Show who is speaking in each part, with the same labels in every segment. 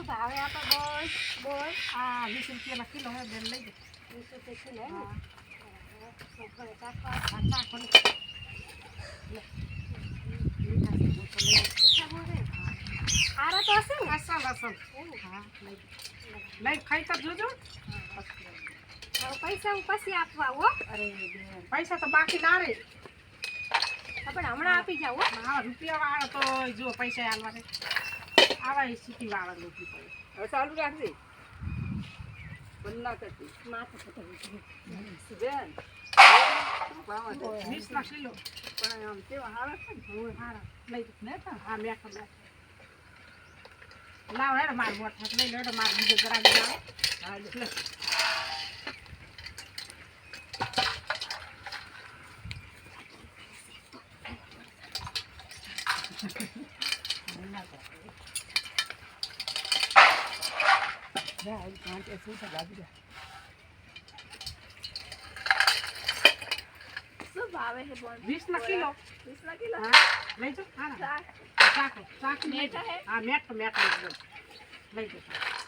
Speaker 1: શું ભાવે આપણે બોલ
Speaker 2: આ 20 રૂપિયાના કિલો હે બેન લઈ જા
Speaker 1: 20 રૂપિયા કિલો હે ને ઘરે ચાખવા
Speaker 2: આ ચાખો ને
Speaker 1: આરા તો હશે ને
Speaker 2: અસલ હા લઈ ખાઈ તો જોજો
Speaker 1: હવે પૈસા હું પછી આપવા હો
Speaker 2: અરે બેન પૈસા તો બાકી ના રે
Speaker 1: પણ હમણાં આપી જાવ હો
Speaker 2: હા રૂપિયા વાળા તો જો પૈસા આલવા દે આવા સિટી વાળા લોકો પડે
Speaker 3: હવે ચાલુ રાખજે બંધ ના કરતી
Speaker 1: માથે પકડી
Speaker 3: બેન
Speaker 2: 20 ના કિલો
Speaker 3: પણ આમ કેવા હારા છે ને
Speaker 2: હું હારા લઈ ને હા મેં ખબર લાવ હેડ માર મોટ લઈ લે માર બીજો ગ્રામ લાવ
Speaker 3: હા લે
Speaker 1: શું ભાવે છે બોલ
Speaker 2: 20 ના કિલો
Speaker 1: 20 ના કિલો
Speaker 2: હા લઈ જો હા ચાક
Speaker 1: મેઠા હે
Speaker 2: હા મેટ લઈ જો લઈ જાઓ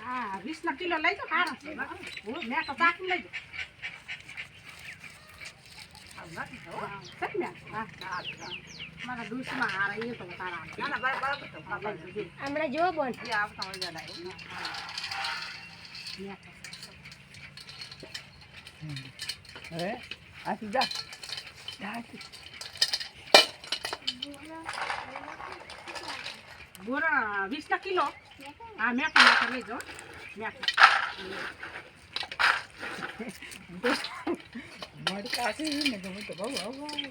Speaker 2: આ 20 ના કિલો લઈ જાઓ હારા મેં તો ચાક લઈ જાઓ મારા દુશ્મન હારા એ તો તારા
Speaker 3: ના ના બરાબર તો પાપા
Speaker 1: હમણાં જો બોલ
Speaker 3: એ આવતા હોય યાદ આવ્યું હવે આ સીધા
Speaker 2: બોરા 20 ના કિલો હા મેં પણ લઈ જાઓ
Speaker 3: મડ કાશે ને ગમે તો બહુ આવું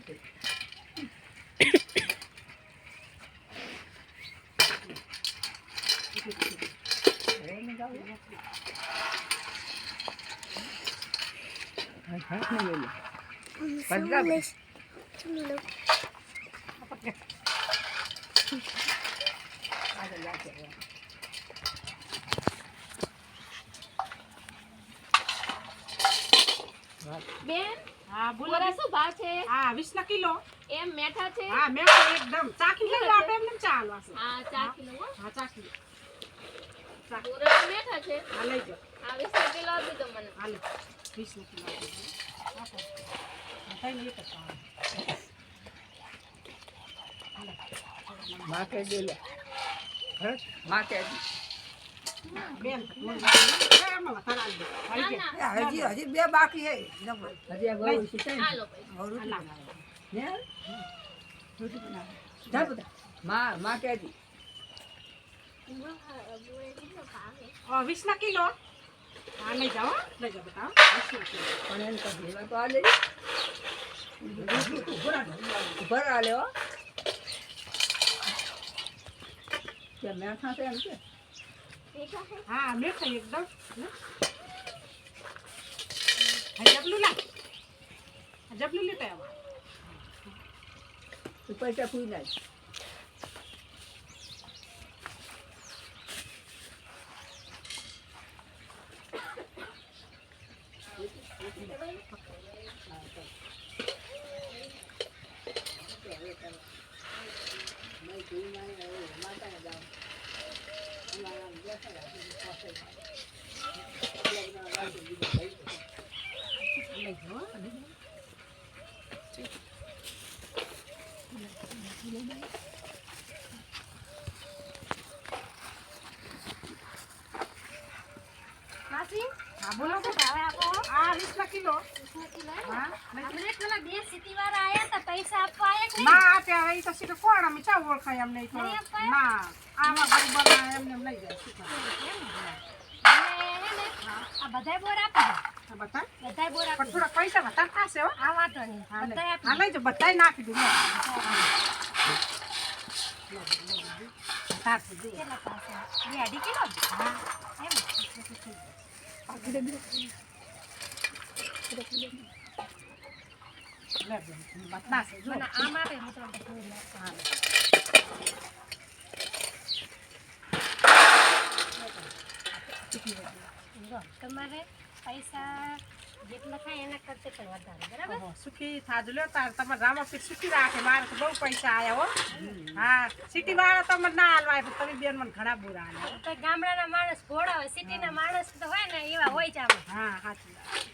Speaker 1: બેન
Speaker 2: હા બોલો
Speaker 1: બોરા શું ભાવ છે
Speaker 2: હા 20 ના કિલો
Speaker 1: એમ મેઠા છે
Speaker 2: હા મેં તો એકદમ ચાખી લઈ લો આપણે એમને ચાલો
Speaker 1: હા 4 કિલો હો
Speaker 2: હા ચાખી લો
Speaker 1: બોરા મેઠા છે
Speaker 2: હા લઈ જાઓ
Speaker 1: આ 20 કિલો આપી દો મને
Speaker 2: હાલો 20 ના કિલો આપો કઈ નહીં કરતા
Speaker 3: માં કહી દે લે માં કહી દે
Speaker 2: બેન
Speaker 3: હજી હજી બે બાકી હે હજી આ બહુ
Speaker 1: હાલો પૈસા
Speaker 3: માં કહી દે
Speaker 2: 20 ના કિલો હા લઈ જાઓ બતાવો 20 ના કિલો
Speaker 3: પણ એને તો ભેગા તો આ લે ઉપર આ લે હો કે મેઠા છે એમ કે
Speaker 2: હા મેઠા એકદમ જબલું લેતા આવો
Speaker 3: તો પૈસા ફૂઈ નાખ
Speaker 1: માસી
Speaker 2: હા બોલો
Speaker 1: શું ભાવે આપો
Speaker 2: આ 20 ના કિલો
Speaker 1: 20 કિલો
Speaker 2: હા
Speaker 1: હમણાં પેલા બે સિટી વાળા આયા હતા પૈસા આપવા આયા કે
Speaker 2: ના આપ્યા એ તો સીધું કોણ અમે ચા ઓળખાય એમ નહીં તો
Speaker 1: નહીં અપાય?
Speaker 2: ના આવા ગરીબોના એમને એમ લઈ જાય
Speaker 1: આ બધાય બોર આપી દો
Speaker 2: આ બતા
Speaker 1: બધાય બોર
Speaker 2: પણ
Speaker 1: આપી
Speaker 2: થોડા પૈસા વધારે થશે હો
Speaker 1: આ વાતો નહીં
Speaker 2: હા લે.
Speaker 1: બધાય
Speaker 2: હા
Speaker 1: આપી
Speaker 2: લઈ જાઓ બધાય નાખી દઉં લો. વધારે થઈ જાય.
Speaker 1: કેટલા પાસે 2.5 કિલો
Speaker 2: હા
Speaker 1: એમ
Speaker 2: લે બેન બતના છે જો
Speaker 1: મને આમ આપે હું તો જોઈ લઉં.
Speaker 2: હા લે.
Speaker 1: જો, તમારે પૈસા જેટલા થાય એના કરતે પણ વધારે બરાબર
Speaker 2: ઓહો, સુખી થાજો લ્યો તાર તમારે રામાપીર સુખી રાખે મારે તો બહુ પૈસા આયા હો હા સિટી વાળા તો મને ના હાલવાય પણ તમે બેન મને ઘણા બુરા હાલે
Speaker 1: તો ગામડાના માણસ ભોળા હોય સિટીના માણસ તો હોય ને એવા હોય જ આમાં
Speaker 2: હા સાચી વાત